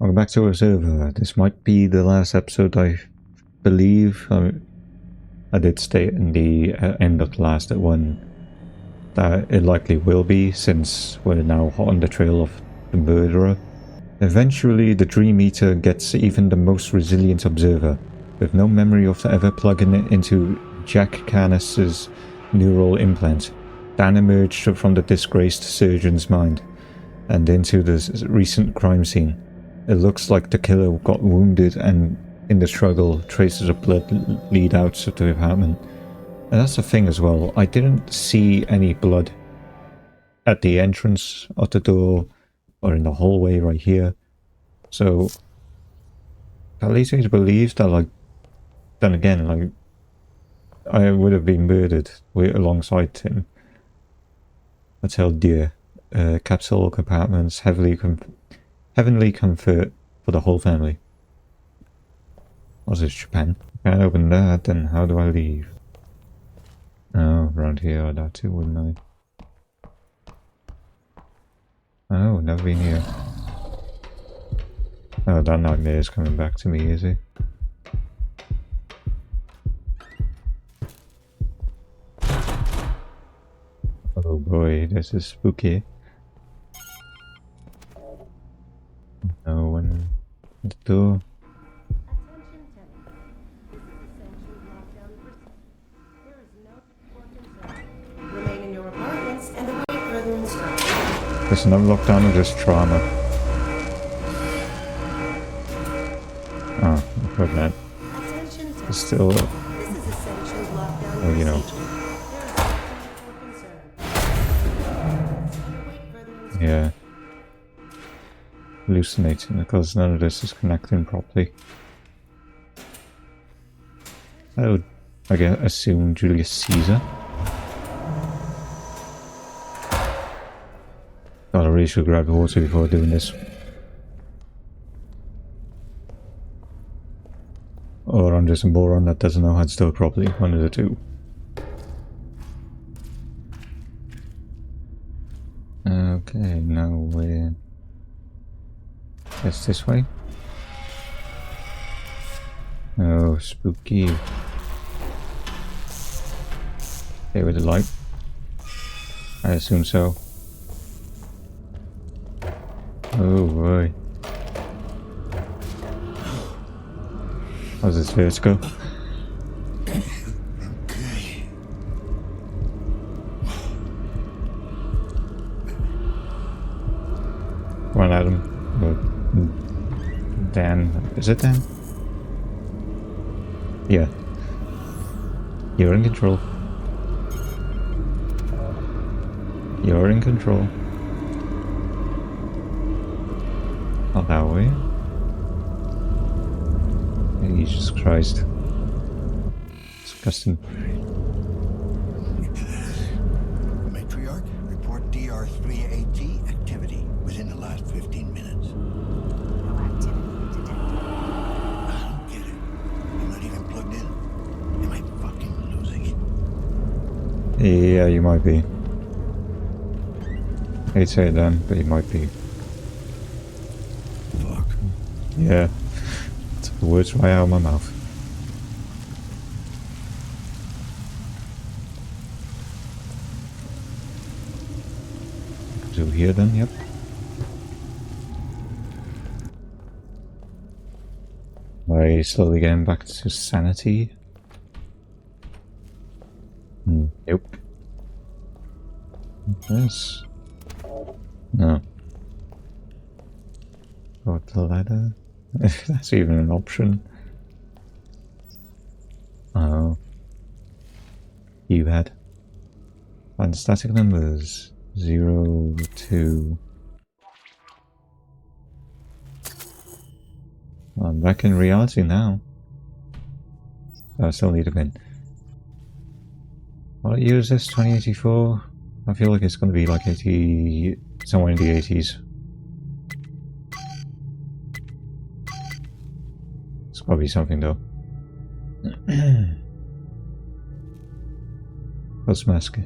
Welcome back to our server. This might be the last episode, I believe. I did state in the end of the last one that it likely will be, since we're now hot on the trail of the murderer. Eventually, the Dream Eater gets even the most resilient observer, with no memory of ever plugging it into Jack Canis's neural implant. Dan emerged from the disgraced surgeon's mind and into the recent crime scene. It looks like the killer got wounded, and in the struggle, traces of blood lead out to the apartment. And that's the thing as well, I didn't see any blood at the entrance of the door or in the hallway right here. So that leads me to believe that, like, then again, like, I would have been murdered alongside him. That's how dear. Capsule compartments, heavenly comfort for the whole family. What's this, Japan? Can't open that, then how do I leave? Oh, around here I'd have to, wouldn't I? Oh, never been here. Oh, that nightmare is coming back to me, is he? Oh boy, this is spooky. No one at the door. Remain in your apartments and await further instructions. There's no lockdown or just trauma. Oh, I've heard that. It's still, This is essential lockdown. well, you know. Yeah. Hallucinating because none of this is connecting properly. I would, I guess, assume Julius Caesar. God, I really should grab the water before doing this. Or I'm just a moron that doesn't know how to do it properly. One of the two. Okay, now we're... Guess this way? Oh, spooky. Okay, with the light. I assume so. Oh boy. How's this vertigo? Okay. Come on, Adam. Or Dan. Is it Dan? Yeah. You're in control. You're in control. Not that way. Jesus Christ. Disgusting. Matriarch, report DR3AT activity within the last 15 minutes. No activity detected. I don't get it. I'm not even plugged in. Am I fucking losing it? Yeah, you might be. I'd say it then, but you might be. Fuck. Yeah. Took the words right out of my mouth. So here then, yep. Right, slowly getting back to sanity. Nope. This? No. Got the ladder. If that's even an option. Oh. You had. Find static numbers. 0, 2. I'm back in reality now. I still need a pin. What year is this? 2084? I feel like it's going to be like 80... somewhere in the 80s. It's gotta be something though. What's mask?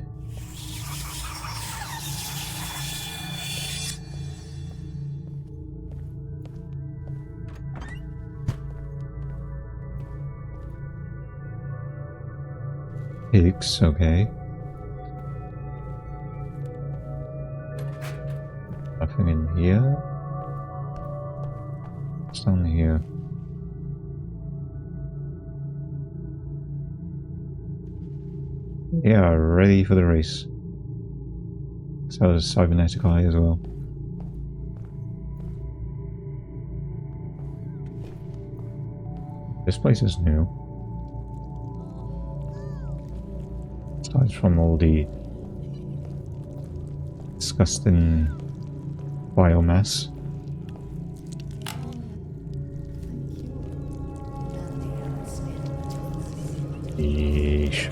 Pigs, okay. Nothing in here. What's down here? Yeah, ready for the race. So is cybernetic eye as well. This place is new. Aside from all the disgusting biomass. Yeesh.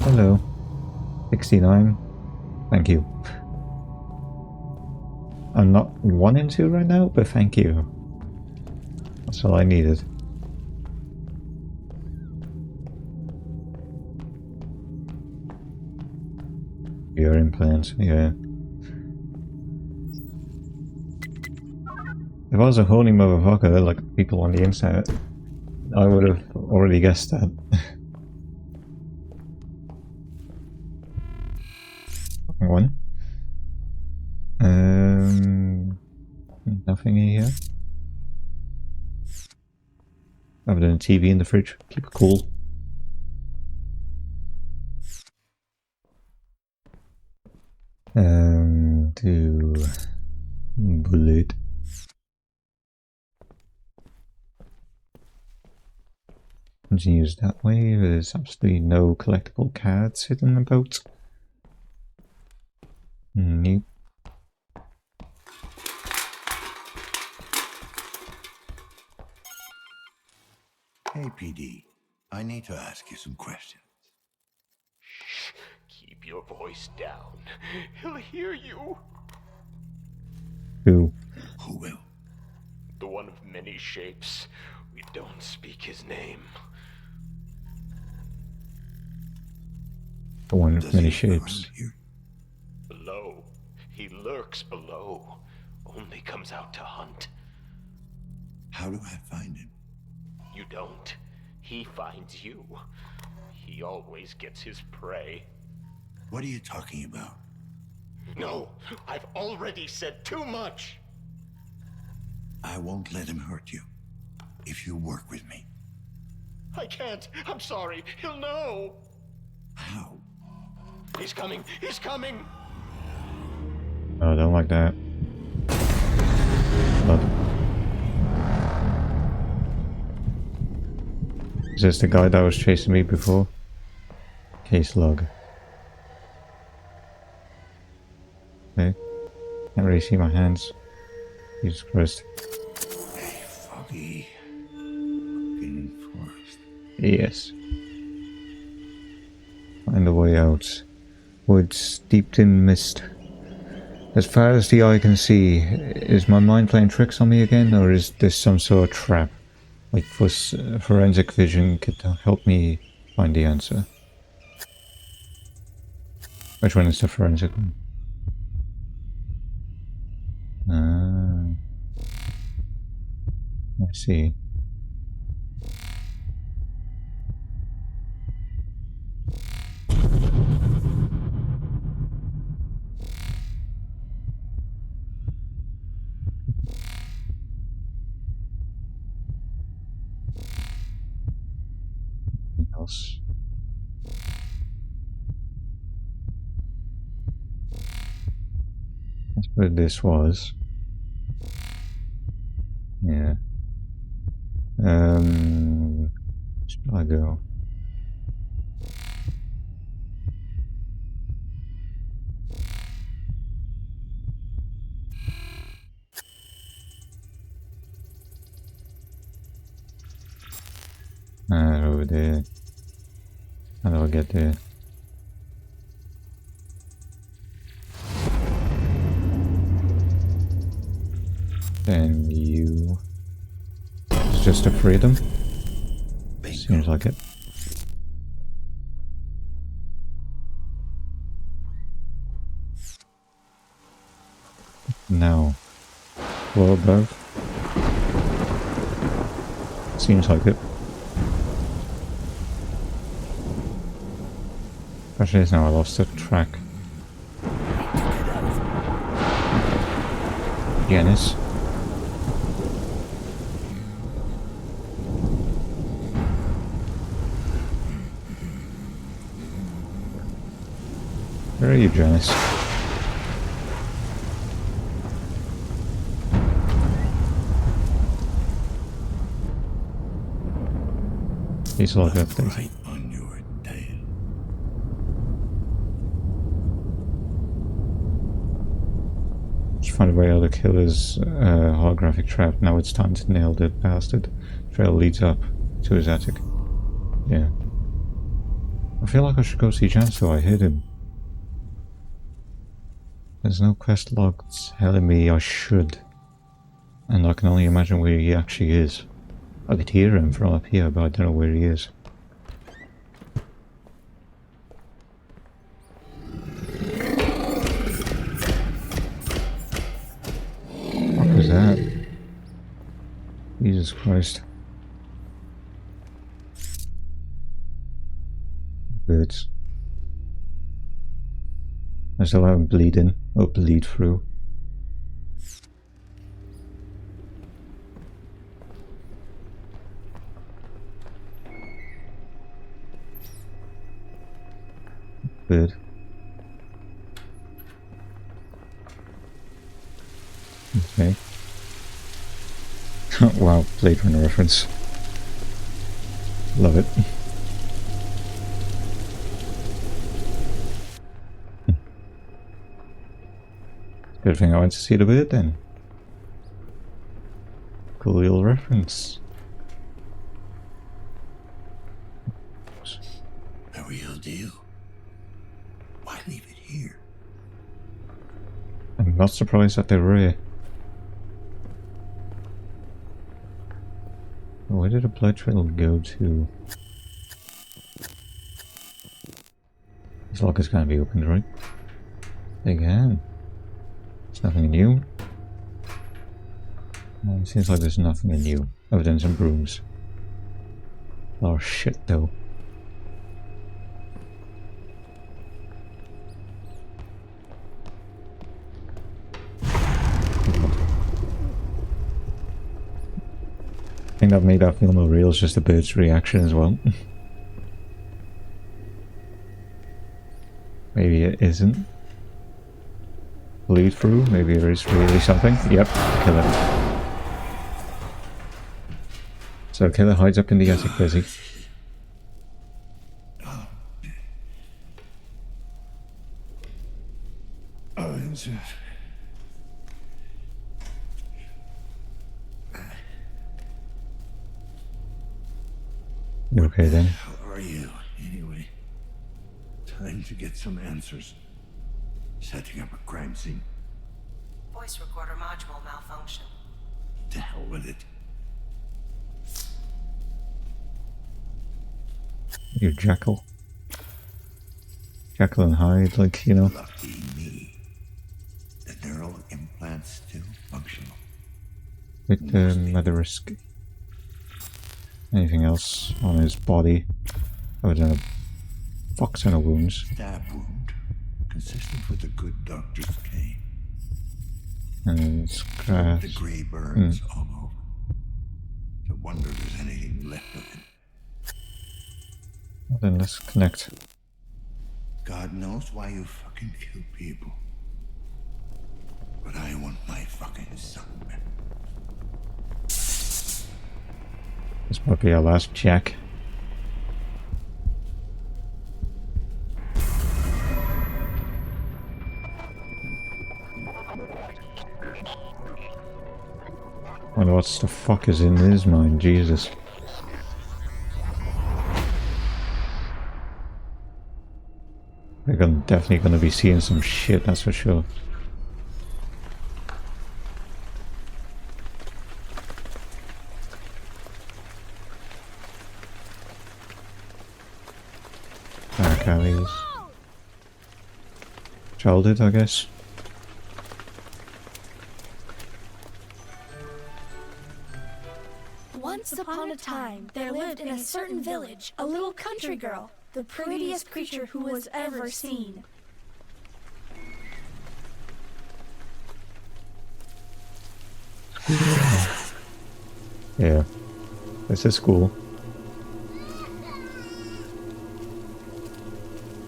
Hello. 69. Thank you. I'm not 1 and 2 right now, but thank you. That's all I needed. Ear implants, yeah. If I was a horny motherfucker like people on the internet, I would have already guessed that. One. Nothing in here. Other than a TV in the fridge. Keep it cool. To bullet. Continues that way. There's absolutely no collectible cards hidden about. Nope. Hey, PD. I need to ask you some questions. Shh. Keep your voice down. He'll hear you. Who? Who will? The one of many shapes. We don't speak his name. The one with Does many he live shapes. around here? Below. He lurks below. Only comes out to hunt. How do I find him? You don't. He finds you. He always gets his prey. What are you talking about? No, I've already said too much. I won't let him hurt you. If you work with me. I can't. I'm sorry. He'll know. How? He's coming. He's coming. Oh, I don't like that. Blood. Is this the guy that was chasing me before? Case log. Okay. Can't really see my hands. Jesus Christ. Hey, foggy. Fucking forest. Yes. Find the way out. Woods steeped in mist. As far as the eye can see, is my mind playing tricks on me again, or is this some sort of trap? Like forensic vision could help me find the answer. Which one is the forensic one? I see. Anything else? That's what this was. Yeah. Where should I go? Over there. How do I get there? Then you... It's just a freedom? Seems like it. Now, floor above. Seems like it. Question is now I lost the track. Janice. Where are you, Janice? He's like updated. Right on your tail. Just find a way how to kill his holographic trap. Now it's time to nail the bastard. Trail leads up to his attic. Yeah. I feel like I should go see Janice so I hit him. There's no quest log telling me I should. And I can only imagine where he actually is. I could hear him from up here, but I don't know where he is. What was that? Jesus Christ. Birds. I still haven't bleeding or bleed through. Bird. Okay. Wow, Blade Runner reference. Love it. Good thing I went to see the bird then. Cool little reference. A real deal. Why leave it here? I'm not surprised that they're rare. Where did the blood trail go to? This lock is gonna be opened, right? Again. There's nothing new. It seems like there's nothing new, other than some brooms. Oh shit though. I think that made that feel no real, it's just a bird's reaction as well. Maybe it isn't. Bleed through, maybe there is really something. Yep, killer. So killer hides up in the attic, does he? You okay then? How are you, anyway? Time to get some answers. Setting up a crime scene. Voice recorder module malfunction. To hell with it. You're Jackal. Jackal and Hyde, like, you know. Lucky me. The neural implant's still functional. With the Motherrisk. Anything else on his body? Other than a fuck ton of wounds. Stab wound. Consistent with the good doctor's cane. And scratch. The grey burns all over. No wonder there's anything left of him. Well, then let's connect. God knows why you fucking kill people. But I want my fucking son back. This might be our last check. Wonder what the fuck is in his mind, Jesus. We're definitely gonna be seeing some shit, that's for sure. Dark alleys. Childhood, I guess. Once upon a time, there lived in a certain village a little country girl, the prettiest creature who was ever seen. Yeah, this is cool.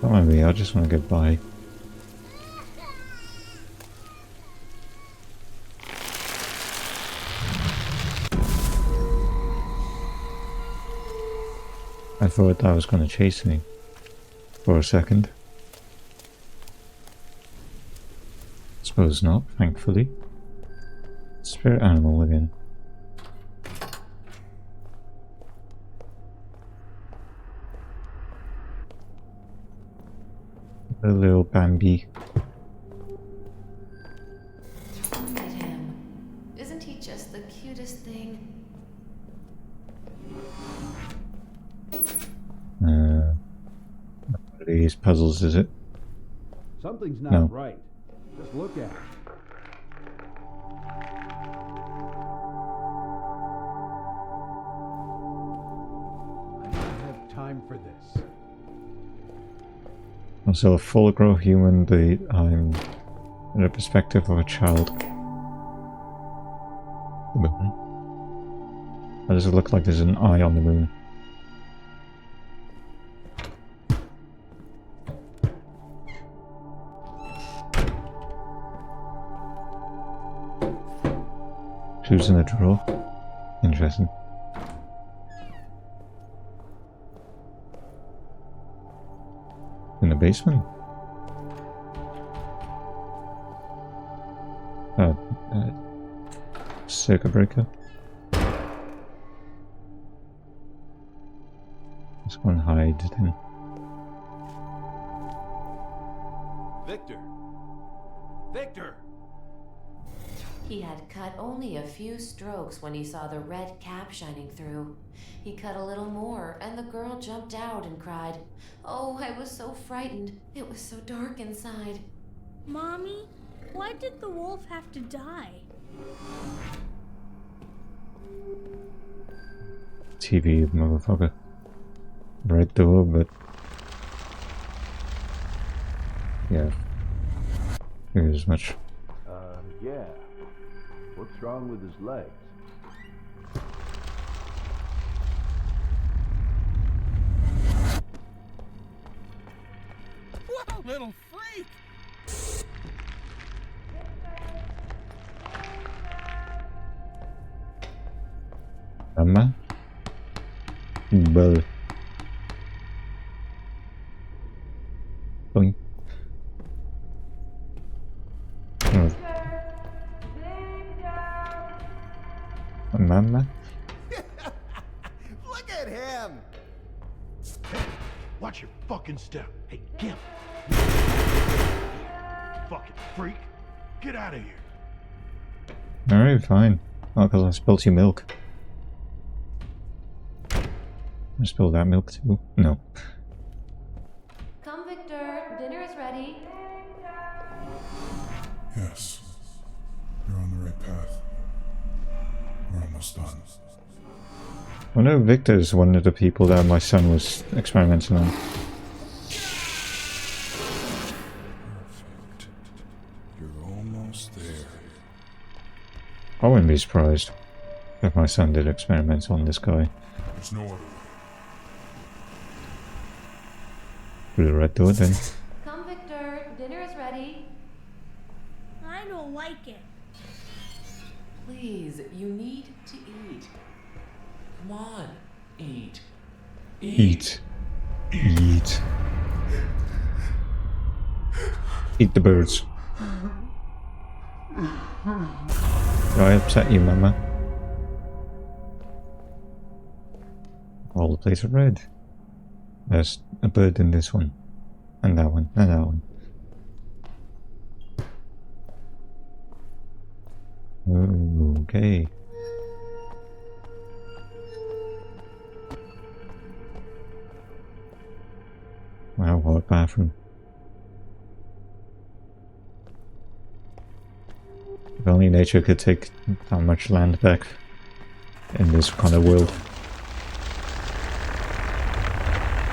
Don't mind me, I just want to get by. I thought that was going to chase me for a second. Suppose not, thankfully. Spirit animal again. A little Bambi. Look at him. Isn't he just the cutest thing? One of these puzzles, is it? Something's not No. right. Just look at it. I don't have time for this. Also, a full-grown human, but I'm in the perspective of a child. The moon. Why does it look like there's an eye on the moon? Shoes in a drawer. Interesting. In the basement? Circuit breaker. Let's go and hide then. Victor! Victor! He had cut only a few strokes when he saw the red cap shining through. He cut a little more, and the girl jumped out and cried, "Oh, I was so frightened. It was so dark inside." Mommy, why did the wolf have to die? TV, motherfucker. Right door, but... yeah. Figured as much. Yeah. What's wrong with his legs? What a little freak! Mama? Bell. Boing. Oh. Mama? Look at him! Watch your fucking step. Hey, Kim. Fucking freak. Get out of here. Alright, fine. Oh, because I spilled your milk. I spilled that milk too? No. Come, Victor. Dinner is ready. Yes. You're on the right path. We're almost done. I know Victor's one of the people that my son was experimenting on. Perfect. You're almost there. I wouldn't be surprised if my son did experiments on this guy. There's no other. Through the red door then. Come, Victor. Dinner is ready. I don't like it. Please, you need to eat. Come on, eat. Eat. Eat. Eat the birds. Do I upset you, Mama? All the plates are red. There's a bird in this one. And that one. And that one. Okay. Wow, what a bathroom. If only nature could take that much land back in this kind of world.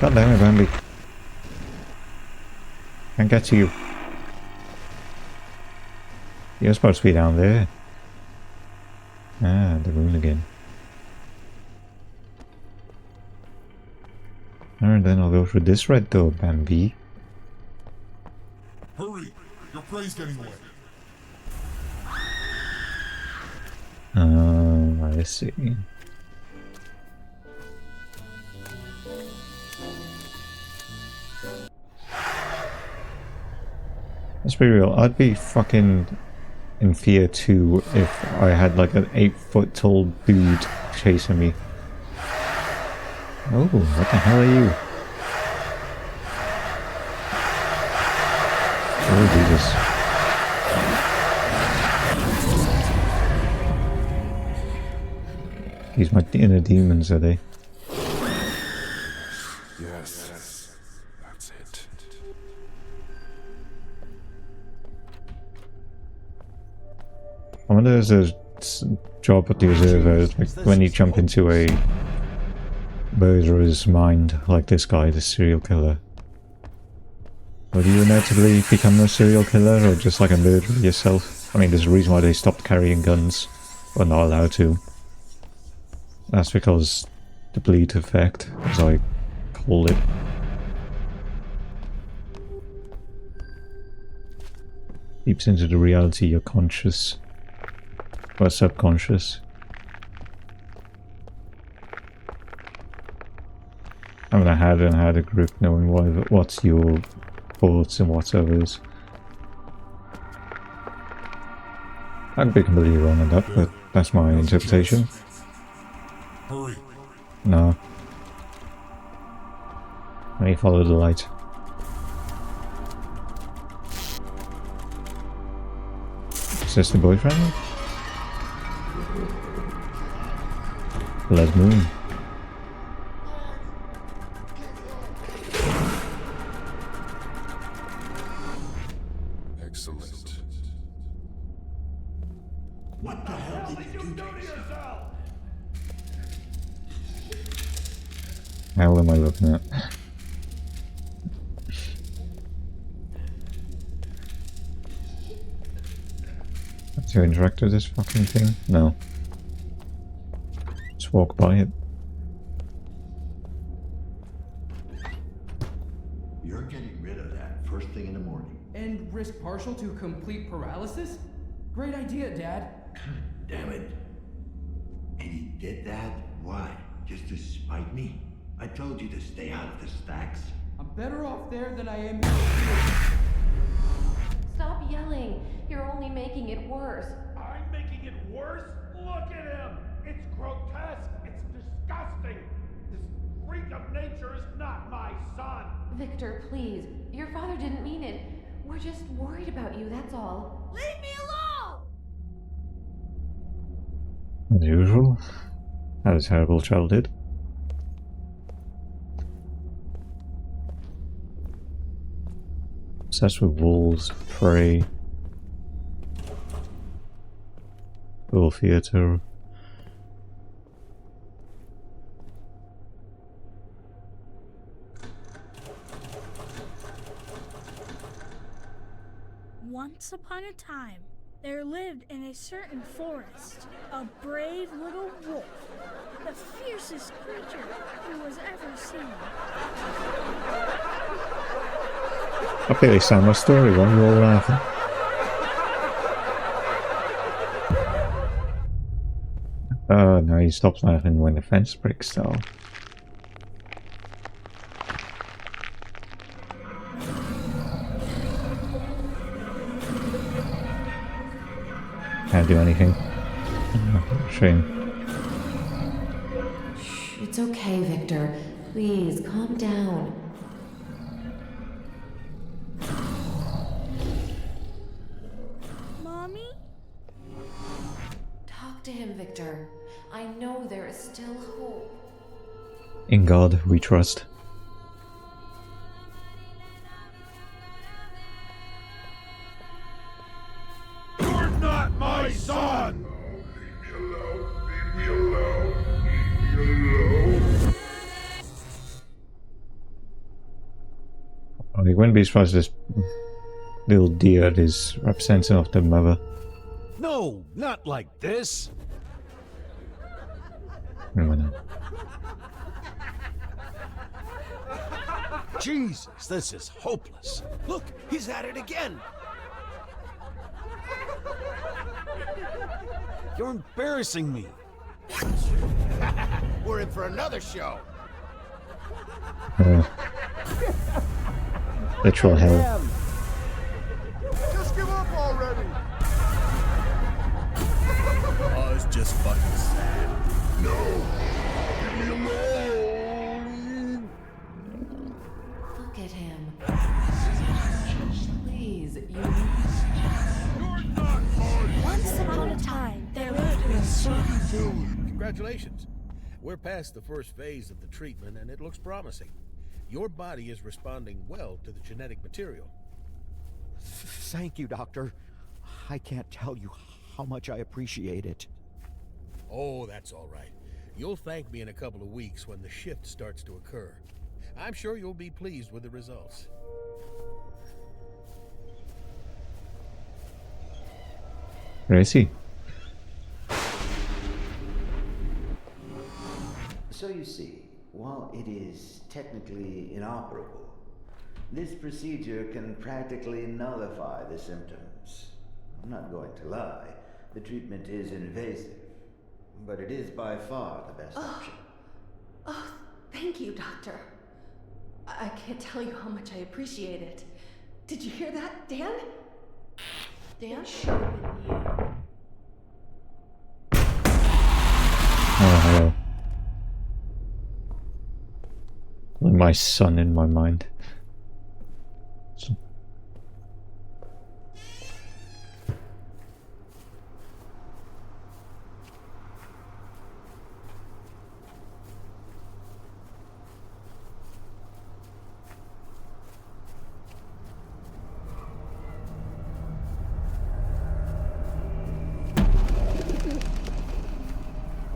God damn it, Bambi. Can't get to you. You're supposed to be down there. Ah, the rune again. And then I'll go through this red door, Bambi. Hurry! Your prey's getting away. I see. Let's be real, I'd be fucking in fear too if I had like an 8-foot tall dude chasing me. Oh, what the hell are you? Oh, Jesus. These my inner demons, are they? Yes, that's it. I wonder if there's a job at the observer, like when you jump into a murderer's mind, like this guy, the serial killer. Will you inevitably become a serial killer, or just like a murderer yourself? I mean, there's a reason why they stopped carrying guns, or not allowed to. That's because the bleed effect, as I call it. Seeps into the reality you're conscious. Or subconscious. I mean, I hadn't had a grip knowing what's your thoughts and what's others. I could be completely wrong on that, but that's my interpretation. Hurry! No. Let me follow the light. Is this the boyfriend? Blood moon. Excellent. What the hell did you do to yourself? How am I looking at? To interact with this fucking thing? No. Just walk by it. You're getting rid of that first thing in the morning. And risk partial to complete paralysis? Great idea, Dad. Damn it. And he did that? Why? Just to spite me? I told you to stay out of the stacks. I'm better off there than I am here. Stop yelling. You're only making it worse. I'm making it worse? Look at him! It's grotesque! It's disgusting! This freak of nature is not my son! Victor, please. Your father didn't mean it. We're just worried about you, that's all. Leave me alone! As usual. Had a terrible childhood. Obsessed with wolves, prey. Full theater. Once upon a time, there lived in a certain forest a brave little wolf, the fiercest creature who was ever seen. I barely sound my story while you're all laughing. Oh no, he stops laughing when the fence breaks though. Can't do anything. Shame. Shh, it's okay, Victor. Please, calm down. Mommy? Talk to him, Victor. I know there is still hope. In God we trust. You're not my son! Leave me alone. Leave me alone. We wouldn't be surprised if this little deer is representative of the mother. No, not like this. Wait a minute. Jesus, this is hopeless. Look, he's at it again. You're embarrassing me. We're in for another show. Literal hell. Just give up already. Oh, it's just fucking sad. No. Leave me alone. Look at him. Please, you. You're not hard. Once upon a time, there lived in a certain Congratulations. We're past the first phase of the treatment and it looks promising. Your body is responding well to the genetic material. Thank you, Doctor. I can't tell you how much I appreciate it. Oh, that's all right. You'll thank me in a couple of weeks when the shift starts to occur. I'm sure you'll be pleased with the results. Where is he? So you see, while it is technically inoperable, this procedure can practically nullify the symptoms. I'm not going to lie, the treatment is invasive, but it is by far the best option. Oh, thank you, Doctor. I can't tell you how much I appreciate it. Did you hear that, Dan? Dan? should have been you. Oh, hello. Like my son in my mind.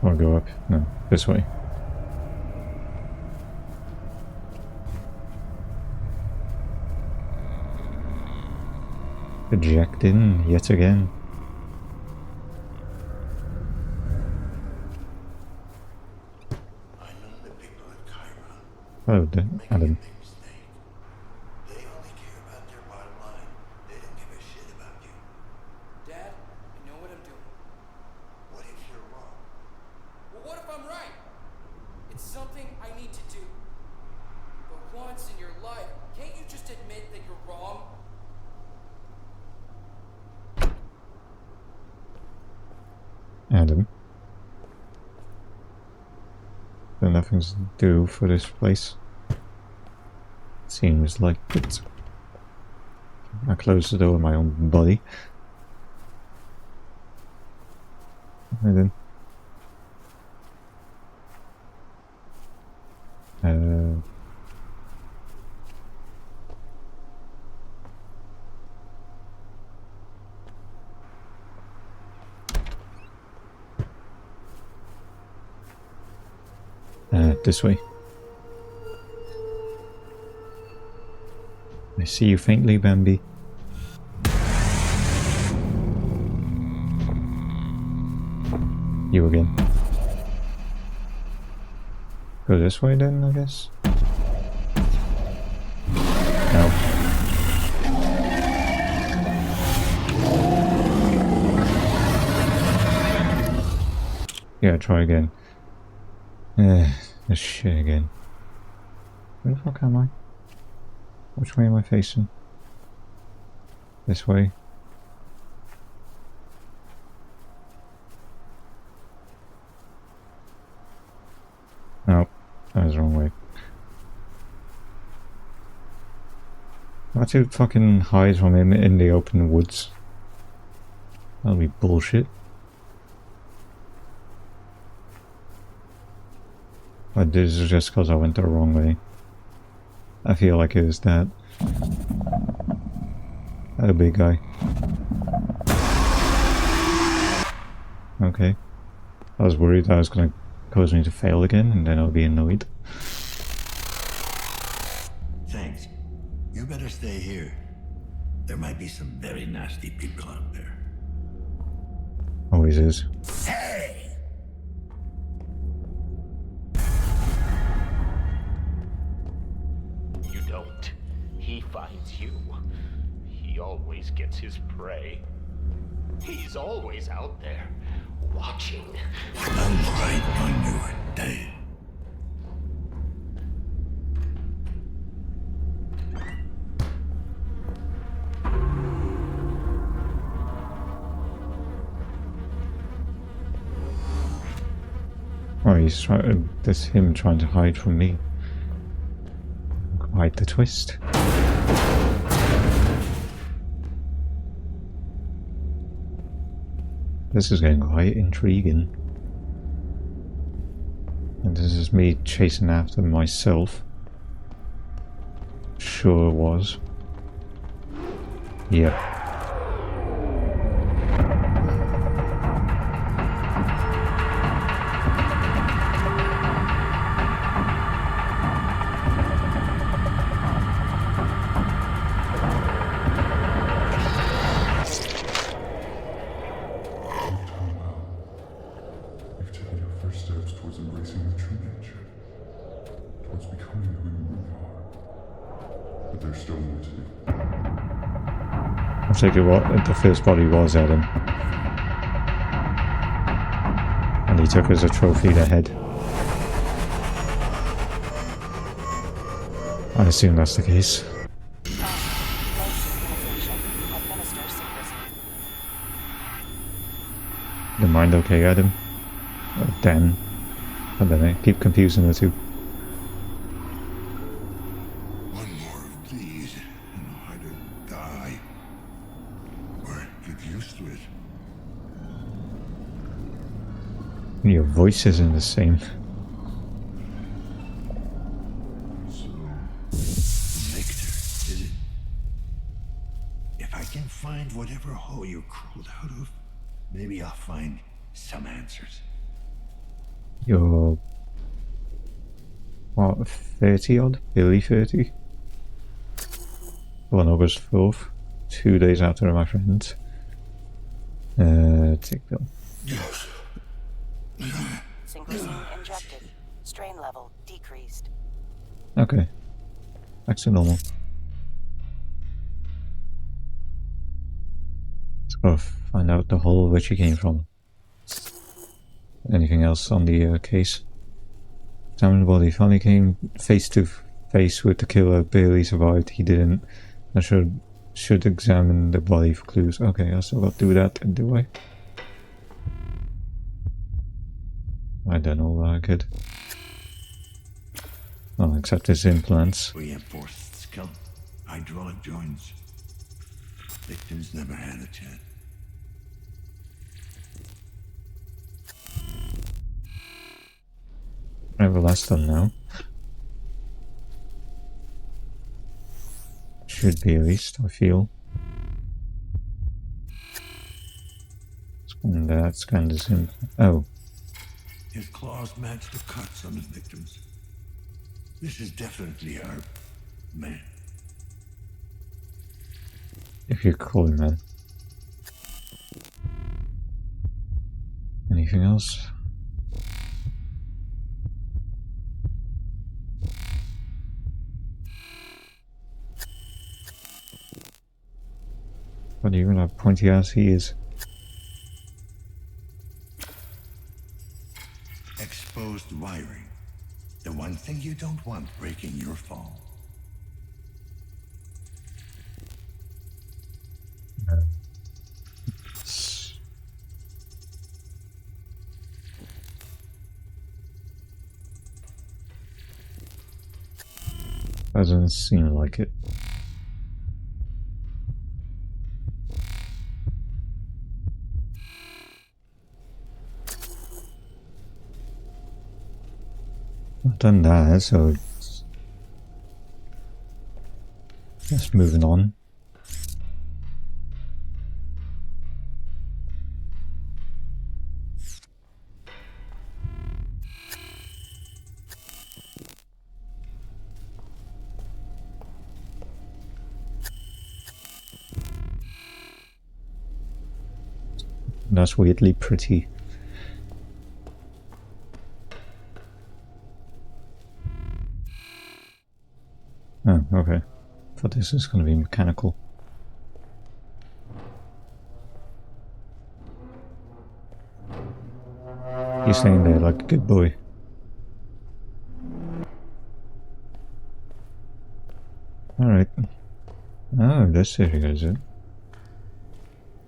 I'll go up. No, this way. Ejecting yet again. I know the people at Chiron. Oh, Adam. They only care about their bottom line. They don't give a shit about you. Dad, I know what I'm doing. What if you're wrong? Well, what if I'm right? It's something I need to do. But once in your life, can't you just admit that you're wrong? Adam. Got nothing to do for this place. Seems like it. I closed the door with my own body. And then. This way. I see you faintly, Bambi. You again. Go this way then, I guess? No. Yeah, try again. This shit again. Where the fuck am I? Which way am I facing? This way? Nope, that was the wrong way. I had to fucking hide from him in the open woods. That'll be bullshit. But this is just because I went the wrong way. I feel like it was that. That big guy. Okay. I was worried that was gonna cause me to fail again and then I'll be annoyed. Thanks. You better stay here. There might be some very nasty people out there. Always is. Hey! You don't. He finds you. He always gets his prey. He's always out there, watching. I'm right on your day. Oh, he's trying. That's him trying to hide from me. Quite the twist. This is getting quite intriguing. And this is me chasing after myself. Sure was. Yep. I take it what the first body was Adam, and he took as a trophy the head. I assume that's the case. Your mind okay, Adam? Or Dan? I don't know, keep confusing the two. Your voice isn't the same. So, Victor, is it? If I can find whatever hole you crawled out of, maybe I'll find some answers. You're... what, 30 odd? Barely 30? On August 4th, 2 days after my friends. Take them. Yes. Synchrosine injected. Strain level decreased. Okay. Back to normal. Let's go find out the hole where she came from. Anything else on the case? Examine the body. Finally came face to face with the killer. Barely survived. He didn't. I should examine the body for clues. Okay, I still got to do that, do I? I don't know what I could. Well, except his implants. Reinforced skull, hydraulic joints. Victims never had a chance. I have the last one now. Should be at least, I feel. And that's kind of simple. Oh. His claws match the cuts on the victims. This is definitely our man. If you call him man. Anything else? But even how pointy ass he is. Exposed wiring. The one thing you don't want breaking your fall. Doesn't seem like it. I've done that, so just moving on. That's weirdly pretty. Oh, okay. Thought this was going to be mechanical. He's staying there like a good boy. Alright. Oh, this area is it?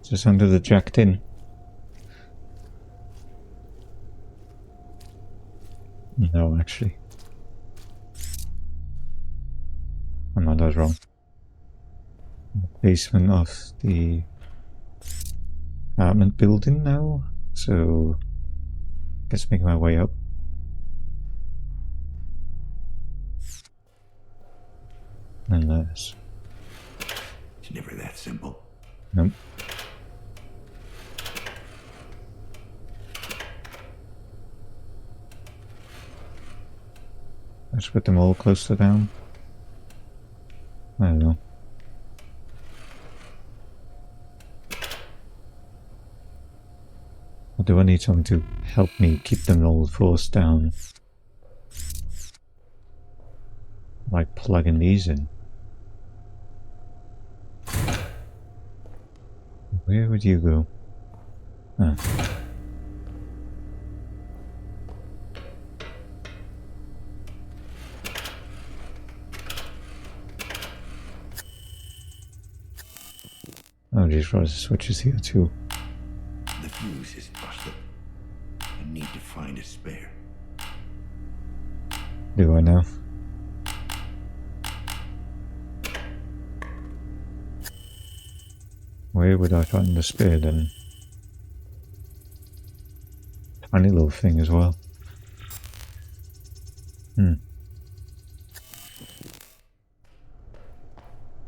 Just under the jack tin. No, actually. I'm not that wrong. Basement of the apartment building now, so guess making my way up. Unless It's never that simple. nope. Let's put them all closer down. I don't know. Or do I need something to help me keep them all forced down? Like plugging these in. Where would you go? Ah. Oh, these riser switches here too. The fuse is busted. I need to find a spare. Do I now? Where would I find the spare then? Tiny little thing as well.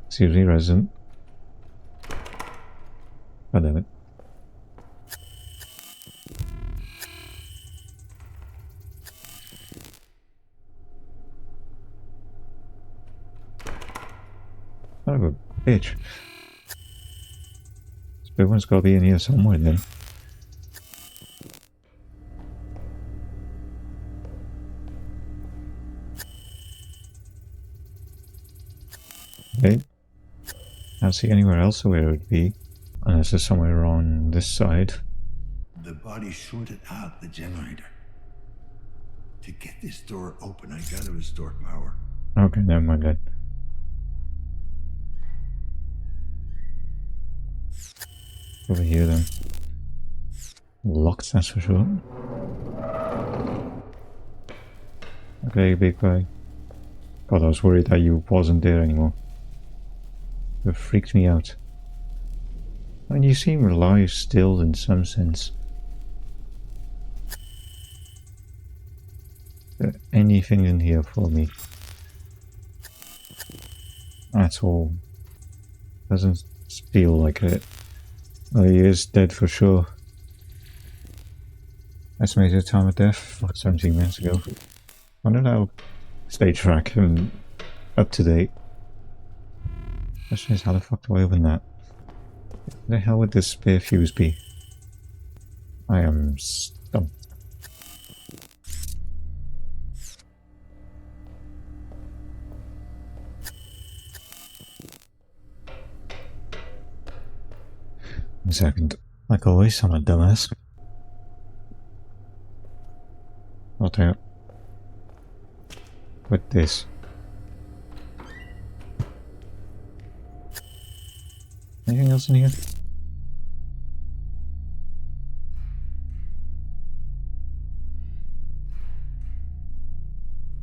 Seriously, resident. God damn it. Son of a bitch. This big one's gotta be in here somewhere then. Okay. I don't see anywhere else where it would be. Unless it's somewhere on this side. The body shorted out the generator. To get this door open, I gotta restore power. Okay, never mind that. Over here then. Locked, that's for sure. Okay, big guy. God, I was worried that you wasn't there anymore. It freaked me out. I mean, you seem alive still in some sense. Is there anything in here for me? At all. Doesn't feel like it. Oh, he is dead for sure. Estimated time of death, like 17 minutes ago. I don't know. Stay track and up to date. Question is, how the fuck do I open that? Where the hell would this spare fuse be? I am stumped. One second. Like always, I'm a dumbass. What out. With this. Anything else in here?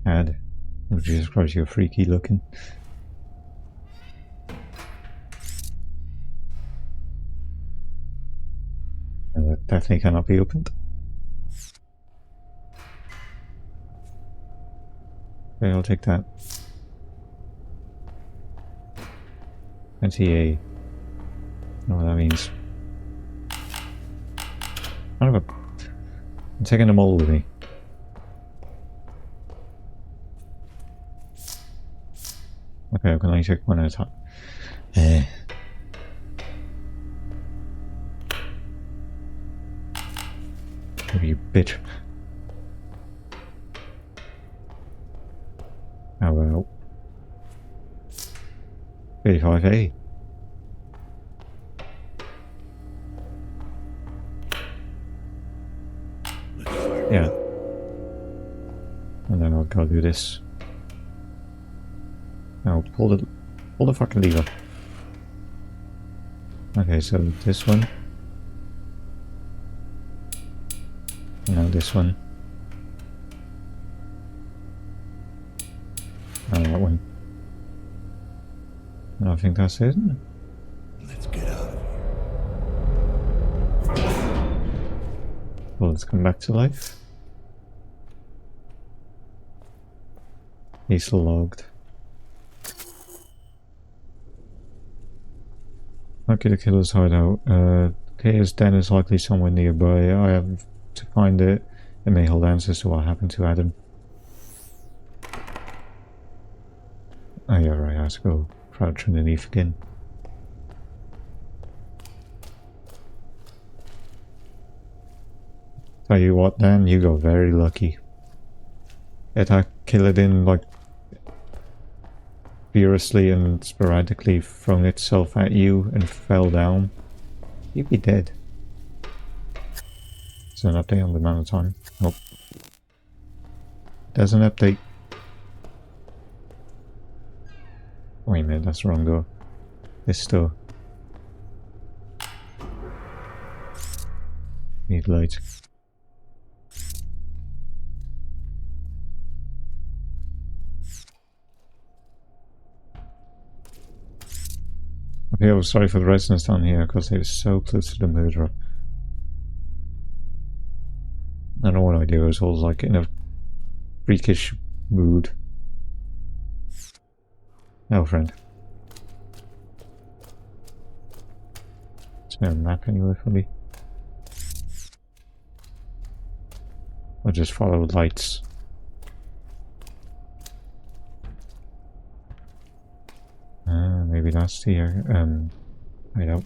Add. Oh Jesus Christ, you're freaky looking. No, that definitely cannot be opened. Okay, I'll take that. 28. I know what that means. I'm taking them all with me. Okay, I can only take one at a time. Oh, you bitch. How about 35A? Yeah. And then I'll go do this. Now pull the fucking lever. Okay, so this one. Now this one. And that one. And I think that's it. Let's get out of Well, let's come back to life. He's logged. Okay, the killer's hideout. Killer's den is likely somewhere nearby. I have to find it. It may hold answers to what happened to Adam. Oh yeah, right, I have to go crouch underneath again. Tell you what, Dan, you got very lucky. If that killer didn't, like, furiously and sporadically thrown itself at you and fell down, you'd be dead. Is there an update on the amount of time? Nope. There's an update. Wait a minute, that's the wrong door. This door. Need light. I feel sorry for the residents down here because they were so close to the murderer. I don't know what I do, I was always like in a freakish mood. No, friend. Is there a map anywhere for me? Or just follow lights? Maybe that's the hideout.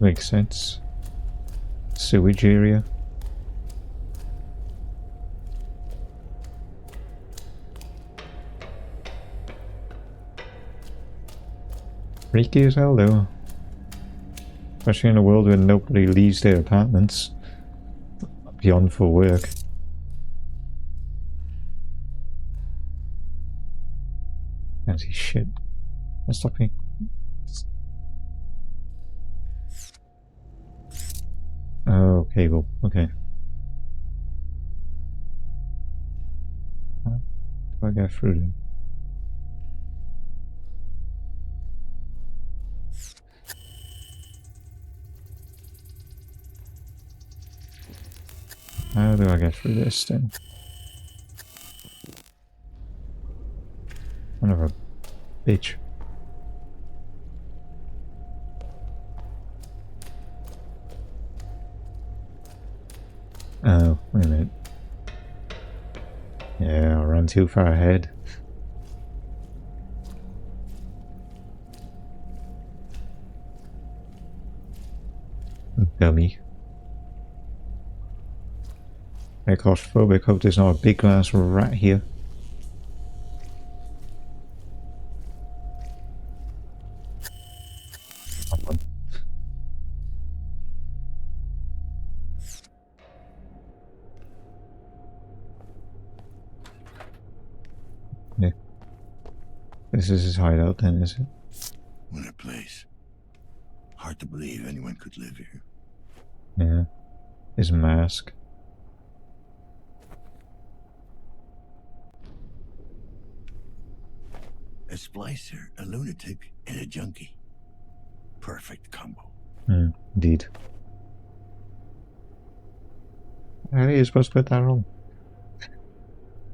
Makes sense. Sewage area. Freaky as hell though. Especially in a world where nobody leaves their apartments beyond for work. Fancy shit. Don't stop me. Oh, cable. Okay. How do I get through then? How do I get through this then? Son of a bitch. Oh, wait a minute. Yeah, I ran too far ahead. Dummy. Hey, claustrophobic, hope there's not a big glass rat here. Yeah. This is his hideout then, is it? What a place. Hard to believe anyone could live here. Yeah. His mask. A splicer, a lunatic, and a junkie. Perfect combo. Indeed. How are you supposed to put that on?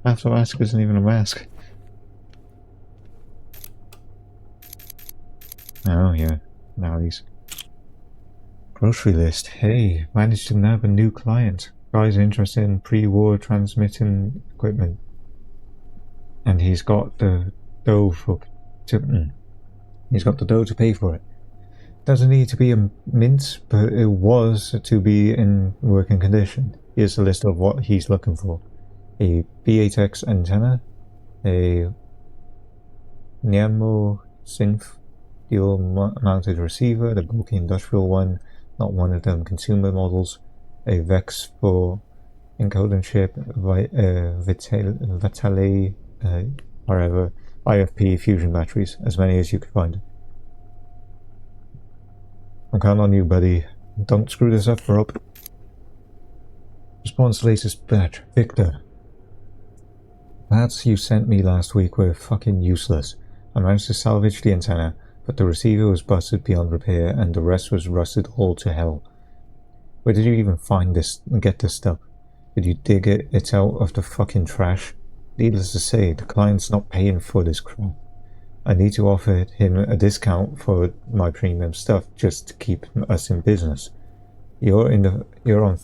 Half the mask isn't even a mask. Oh yeah, now these. Grocery list. Hey, managed to nab a new client. Guy's interested in pre-war transmitting equipment. And he's got the dough to pay for it. doesn't need to be a mint, but it was to be in working condition. Here's a list of what he's looking for. A B8X antenna, a Nemo Synth dual-mounted receiver, the bulky industrial one, not one of them consumer models, a Vex for encoding chip, Vitale, whatever, IFP fusion batteries, as many as you could find. I'm counting on you, buddy. Don't screw this up, Rob. Response latest batch. Victor. Parts you sent me last week were fucking useless. I managed to salvage the antenna, but the receiver was busted beyond repair and the rest was rusted all to hell. Where did you even find this and get this stuff? Did you dig it out of the fucking trash? Needless to say, the client's not paying for this crap. I need to offer him a discount for my premium stuff just to keep us in business. You're on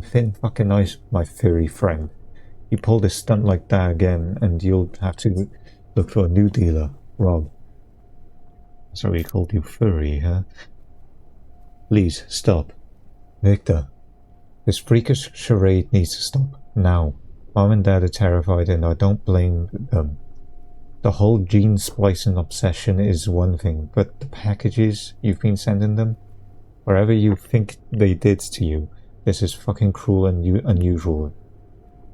thin fucking ice, my furry friend. You pull this stunt like that again, and you'll have to look for a new dealer, Rob. Sorry, he called you furry, huh? Please stop, Victor. This freakish charade needs to stop now. Mom and Dad are terrified, and I don't blame them. The whole gene splicing obsession is one thing, but the packages you've been sending them, wherever you think they did to you, this is fucking cruel and unusual.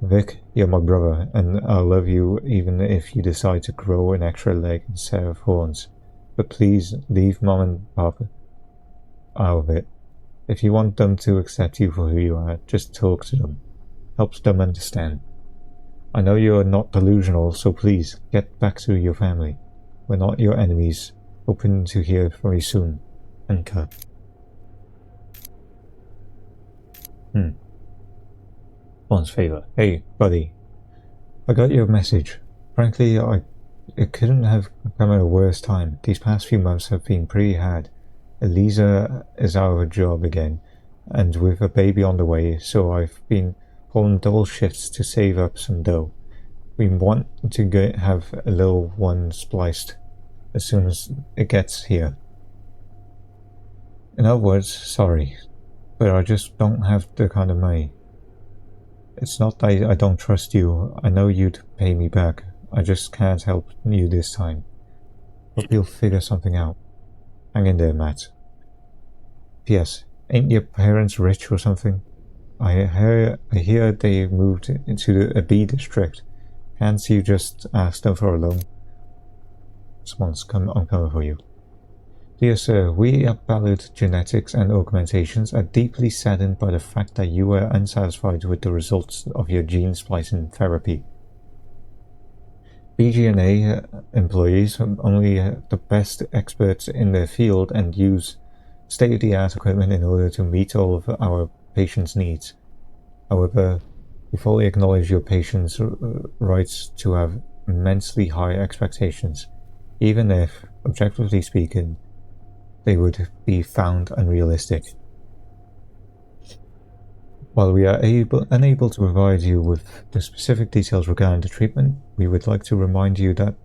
Vic, you're my brother, and I'll love you even if you decide to grow an extra leg instead of horns. But please leave Mom and Papa out of it. If you want them to accept you for who you are, just talk to them. Helps them understand. I know you're not delusional, so please, get back to your family. We're not your enemies. Hoping to hear from you soon. Anchor. One's favor. Hey, buddy. I got your message. Frankly, it couldn't have come at a worse time. These past few months have been pretty hard. Eliza is out of a job again, and with a baby on the way, so I've been pulling double shifts to save up some dough. We want to have a little one spliced as soon as it gets here. In other words, sorry, but I just don't have the kind of money. It's not that I don't trust you. I know you'd pay me back. I just can't help you this time. Hope you'll figure something out. Hang in there, Matt. P.S. Ain't your parents rich or something? I hear they moved into a B district. Can't you just ask them for a loan? I'm coming for you. Dear sir, we at Ballard Genetics and Augmentations are deeply saddened by the fact that you were unsatisfied with the results of your gene splicing therapy. BGNA employees are only the best experts in their field and use state-of-the-art equipment in order to meet all of our patients' needs. However, we fully acknowledge your patients' rights to have immensely high expectations, even if, objectively speaking, they would be found unrealistic. While we are unable to provide you with the specific details regarding the treatment, we would like to remind you that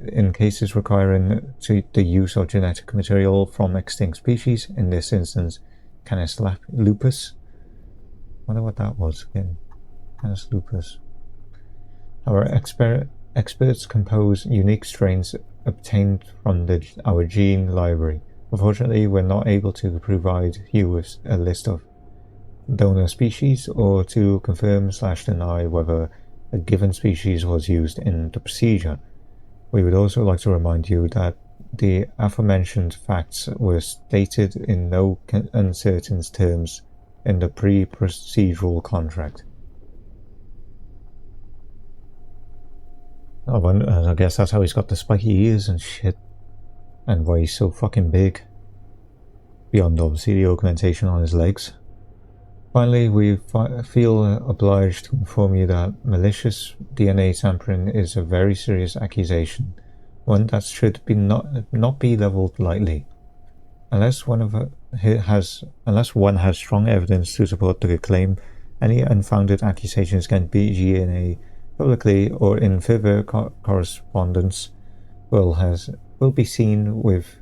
in cases requiring the use of genetic material from extinct species, in this instance Canis lupus, I wonder what that was again, Canis lupus, our experts compose unique strains obtained from our gene library. Unfortunately, we're not able to provide you with a list of donor species or to confirm/deny whether a given species was used in the procedure. We would also like to remind you that the aforementioned facts were stated in no uncertain terms in the pre-procedural contract. I guess that's how he's got the spiky ears and shit, and why he's so fucking big. Beyond obviously the augmentation on his legs. Finally, we feel obliged to inform you that malicious DNA tampering is a very serious accusation, one that should be not be leveled lightly. Unless one has strong evidence to support the claim, any unfounded accusations against BGNA publicly or in further correspondence will be seen with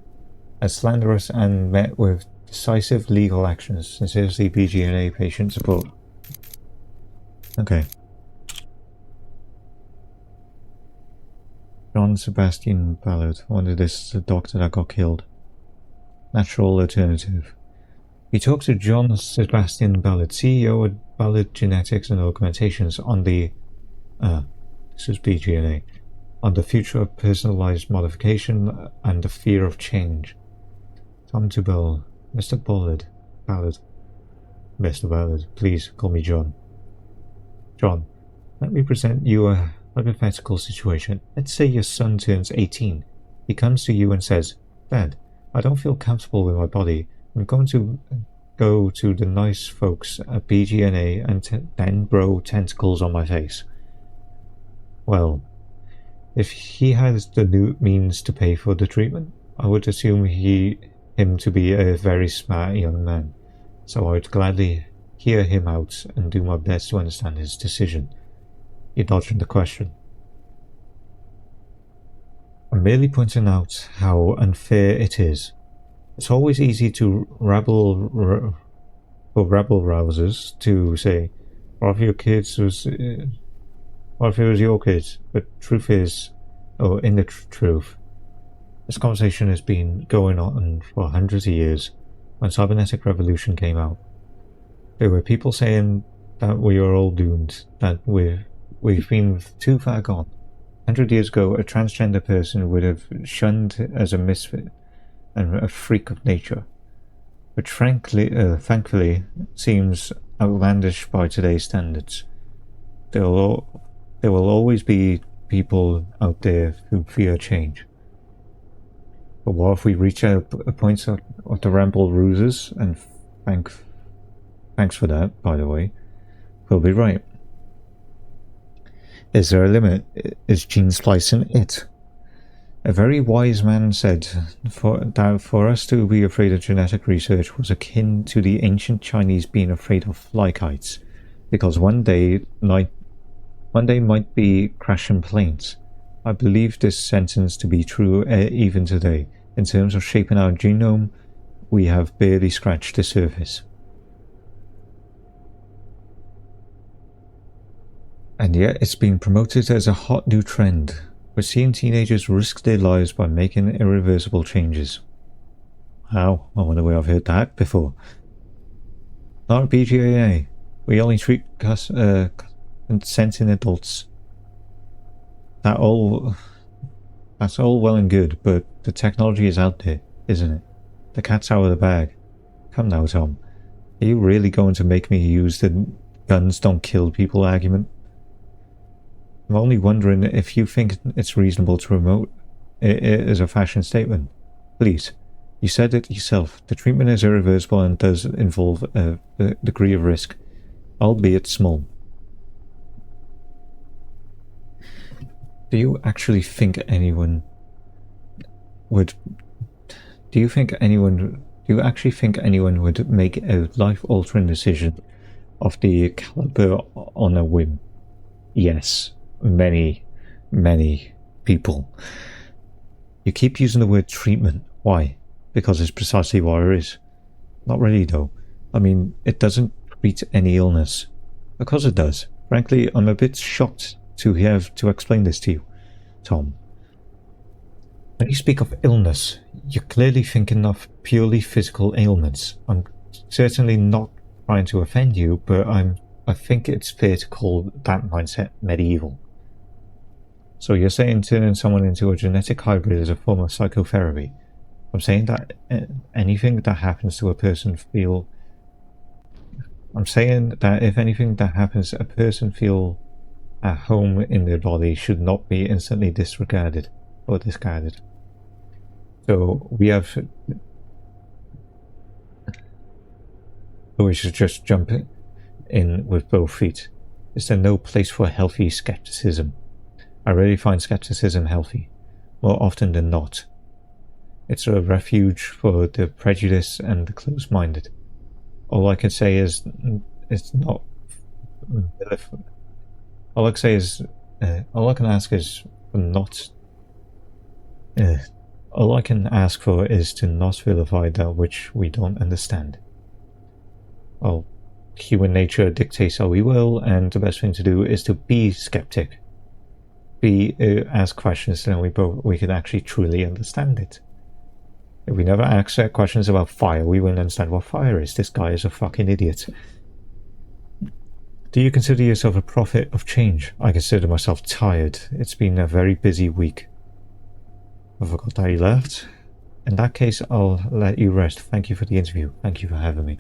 as slanderous and met with decisive legal actions. Sincerely, BGNA patient support. Okay. John Sebastian Ballard. I wonder this is the doctor that got killed. Natural alternative. We talked to John Sebastian Ballard, CEO at Ballard Genetics and Augmentations on the this is BGNA, on the future of personalized modification and the fear of change. Tom Tubel, Mr. Ballard, Mr. Ballard, please call me John. John, let me present you a hypothetical situation. Let's say your son turns 18. He comes to you and says, Dad, I don't feel comfortable with my body. I'm going to go to the nice folks at BGNA and then grow tentacles on my face. Well, if he has the new means to pay for the treatment, I would assume him to be a very smart young man, so I would gladly hear him out and do my best to understand his decision. You're dodging the question. I'm merely pointing out how unfair it is. It's always easy to rabble-rousers to say, what if your kids was... what if it was your kids? But truth is, truth, this conversation has been going on for hundreds of years. When cybernetic revolution came out, there were people saying that we are all doomed, that we've been too far gone. 100 years ago, a transgender person would have shunned as a misfit and a freak of nature, which thankfully seems outlandish by today's standards. There will always be people out there who fear change. But what if we reach a point of the ramble rusers, and thanks for that, by the way, we'll be right. Is there a limit? Is gene splicing it? A very wise man said that for us to be afraid of genetic research was akin to the ancient Chinese being afraid of fly kites, because one day might be crashing planes. I believe this sentence to be true even today. In terms of shaping our genome, we have barely scratched the surface. And yet it's being promoted as a hot new trend. We're seeing teenagers risk their lives by making irreversible changes. How? I wonder where I've heard that before. Not at BGAA. We only treat consenting adults. That's all well and good, but the technology is out there, isn't it? The cat's out of the bag. Come now, Tom. Are you really going to make me use the guns don't kill people argument? I'm only wondering if you think it's reasonable to promote it as a fashion statement. Please, you said it yourself. The treatment is irreversible and does involve a degree of risk, albeit small. Do you actually think anyone would... Do you actually think anyone would make a life-altering decision of the caliber on a whim? Yes. Many people. You keep using the word treatment. Why? Because it's precisely what it is. Not really though. I mean, it doesn't treat any illness. Because it does. Frankly, I'm a bit shocked to have to explain this to you, Tom. When you speak of illness, you're clearly thinking of purely physical ailments. I'm certainly not trying to offend you, but I think it's fair to call that mindset medieval. So you're saying turning someone into a genetic hybrid is a form of psychotherapy. I'm saying that anything that happens to a person I'm saying that if anything that happens, a person feel at home in their body should not be instantly disregarded or discarded. So we should just jump in with both feet. Is there no place for healthy skepticism? I really find skepticism healthy, more often than not. It's a refuge for the prejudiced and the close-minded. All I can say is it's not... All I can ask is not... all I can ask for is to not vilify that which we don't understand. Well, human nature dictates how we will, and the best thing to do is to be skeptic. Ask questions, then we can actually truly understand it. If we never ask questions about fire, we won't understand what fire is. This guy is a fucking idiot. Do you consider yourself a prophet of change? I consider myself tired. It's been a very busy week. I forgot that you left. In that case, I'll let you rest. Thank you for the interview. Thank you for having me.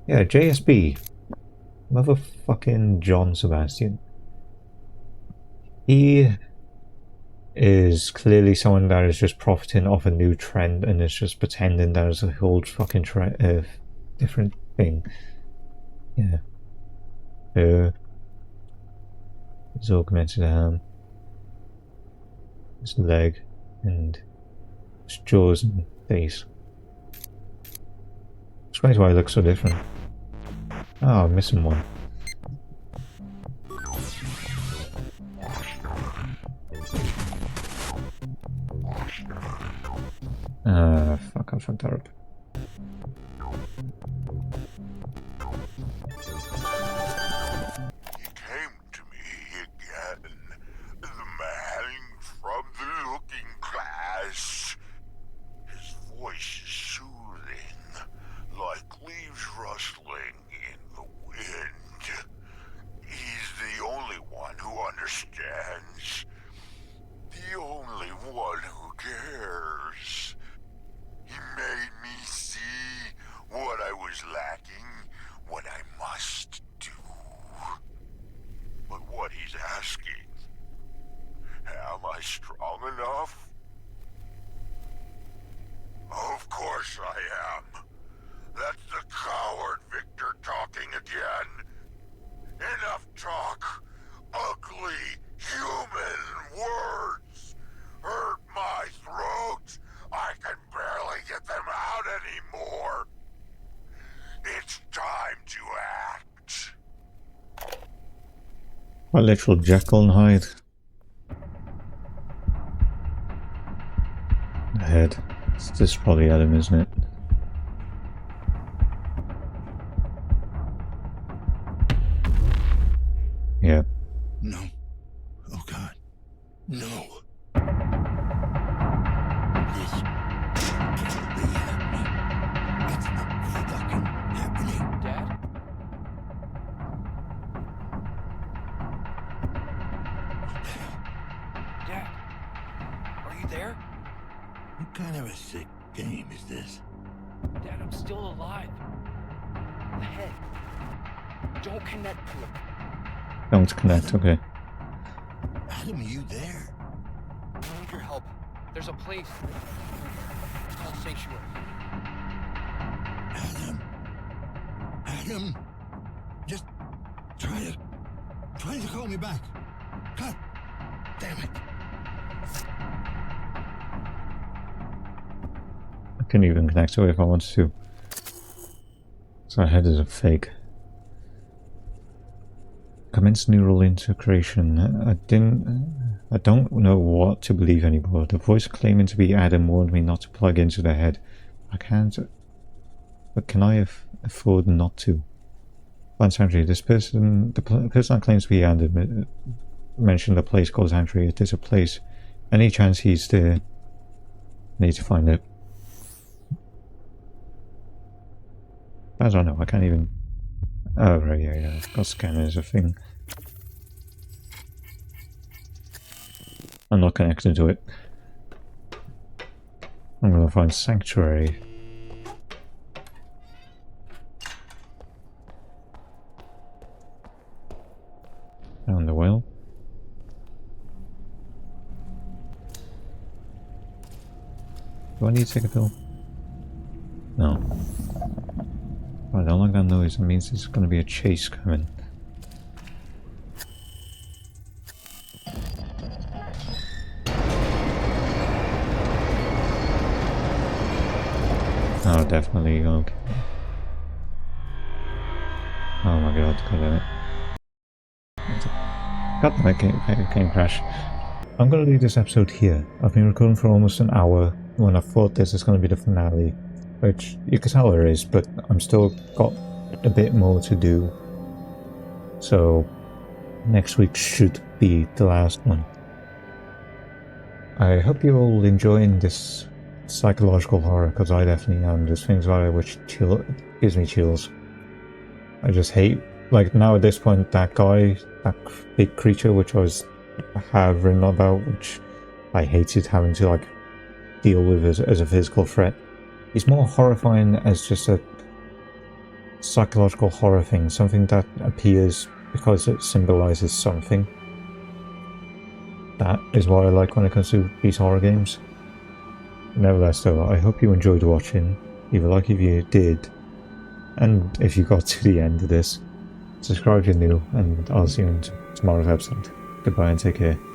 Yeah, JSB. Motherfucking John Sebastian. He is clearly someone that is just profiting off a new trend and is just pretending that it's a whole fucking different thing. Yeah. His augmented arm, his leg, and his jaws and face. Explains why he looks so different. Oh, I'm missing one. Fuck, I fucked that up. He came to me again, the man from the looking glass. His voice is soothing, like leaves rustling in the wind. He's the only one who understands. The only one who cares. He made me see what I was lacking, what I must do. But what he's asking, am I strong enough? Of course I am. That's the coward Victor talking again. Enough talk. Ugly human words hurt my throat. I can barely get them out anymore. It's time to act. A literal Jekyll and Hyde. The head. This is probably Adam, isn't it? Yeah. No. Oh God. No. This can't be happening. It's not fucking happening. Dad? Dad? Are you there? What kind of a sick game is this? Dad, I'm still alive. The head. Don't connect to it. Don't connect, okay. Adam, are you there? I need your help. There's a place. It's called Sanctuary. Adam, just try to call me back. God damn it. I couldn't even connect to it if I wanted to. So my head is a fake. Commence neural integration. I don't know what to believe anymore. The voice claiming to be Adam warned me not to plug into the head. I can't. But can I afford not to? Fine Sanctuary. This person, the person that claims to be Adam, mentioned a place called Sanctuary. It is a place. Any chance he's there? I need to find it. As I know, I can't even. Oh right, yeah. I've got scanners, a thing. I'm not connected to it. I'm gonna find Sanctuary. Found the well. Do I need to take a pill? No. I don't like that noise. It means there's going to be a chase coming. Oh, definitely. Okay. Oh my god, god damn it. God damn it, game crash. I'm going to leave this episode here. I've been recording for almost an hour when I thought this is going to be the finale, which you can tell it is, but I'm still got a bit more to do. So next week should be the last one. I hope you're all enjoying this psychological horror, because I definitely am. There's things about it which gives me chills. I just hate, like, now at this point, that guy, that big creature which I have written about, which I hated having to like deal with as a physical threat. He's more horrifying as just a psychological horror thing, something that appears because it symbolizes something. That is what I like when it comes to these horror games. Nevertheless though, I hope you enjoyed watching. Leave a like if you did, and if you got to the end of this, subscribe if you're new, and I'll see you in tomorrow's episode. Goodbye and take care.